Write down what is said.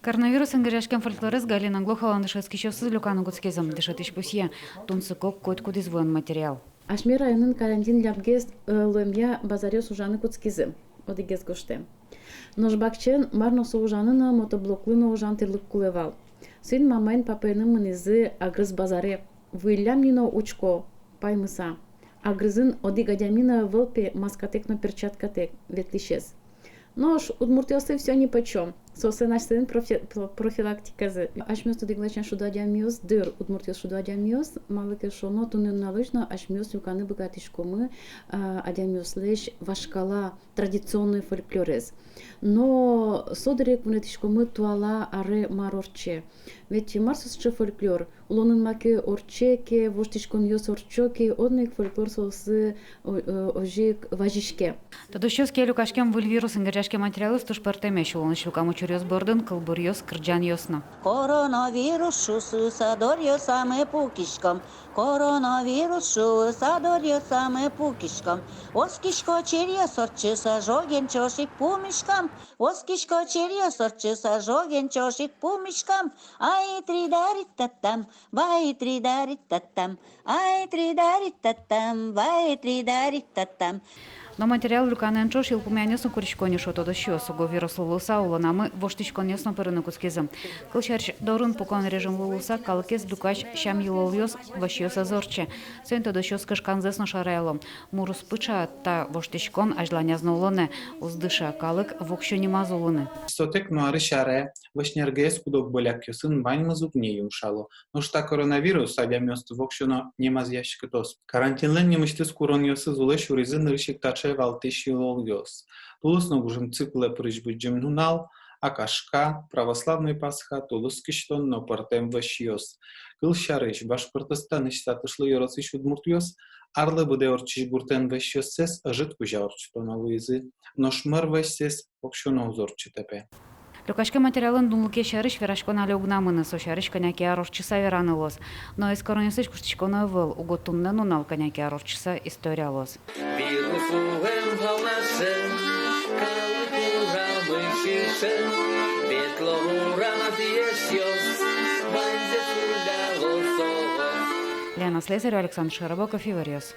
Коронавирус ингеряшкен фольклорез Галина Глухоландыш эскищёсыз люканы гуцкезом дышатыш пусье. Тунсыкок кот кудизвон материал. Ашмер районын карантин лябгез лемья базаре сужаны куцкизы. Одигез гоште. Ножбакчен марно сужанына мотоблоклыно ужан тырлык кулевал. Сын мамайн папайны мынызы агрыз базаре. Вылямнино учко паймыса. Агрызын одигадямина волпе маскатек перчаткатек ветлишез. Нож удмуртиосы все нипочем. Сосы наш сын профилактиказы. Ашмёс удиглачен шудадямиос дыр удмуртиос шудадямиос малыке шоно тунен налычно ашмёс юканы богатышкомы адямиослеш вашкала традиционный фольклорез. Но содерек вунетишкомы туала аре марорче. Ведь марсусче фольклор улонын маке орчеке воштишкон йос орчоке одник фольклор сосы ожик важишке. Тадущёске люкашкен вульвирус ингеряшке материалы стуш партемеш улоныш люкаму чурёс бордын кылбурьёс кырджан ёсно. Коронавирус шусы садорьё самый пукишком. Коронавирус шусы садорьё самый пукишком. Оскишко черьё сорчы сажоген чошик пумишком. Оскишко черьё сорчы сажоген чошик пумишком. Ай тридарит татам, вай тридарит татам, ай тридарит татам, вай тридарит татам. Но материал люканен чош илпумянесно куричкони шото дощё суго вирус лулуса уланамы воштичконесно перыны кускезым. Кылчарч дорын пукон режим лулуса калкез люкач шам юловьёс вашьёс азорче. Сенто дощё скашканзесно шарайло. Мурус пыча та воштичкон ажланязно улоне. Уздыша калык вокщо немазулыны. Сотек нуары шаре вышнергес кудок болякёсын ваньмазук не юмшало. Но шта коронавирус адямёст вокщоно немазящикотос. Карантинлен немыштыс куроньёсы зулеш уризын рышик таче валтиш юловьёс. Тулусно гужим цикле прыжбыджим нунал, акашка, православный пасха, тулускиштон, но партем вашьёс. Кыл шарыш, Башкортостан штатышлы yorosыш удмуртьёс, арлы буде орчиш буртен вашьёсес, жит кужа орчтон алуизы, но шмар вашьсес вокщоно узорчы тепе. Люкашке материалын дунлыке шарыш верашкон але угнамыны со шарыш коняки арорчыса веранылос. Но из коронесыш куштичкона выл, уготуннен унал коняки арорчыса историалос. Лена Слесарь, Александр Широбоков, Ивериос.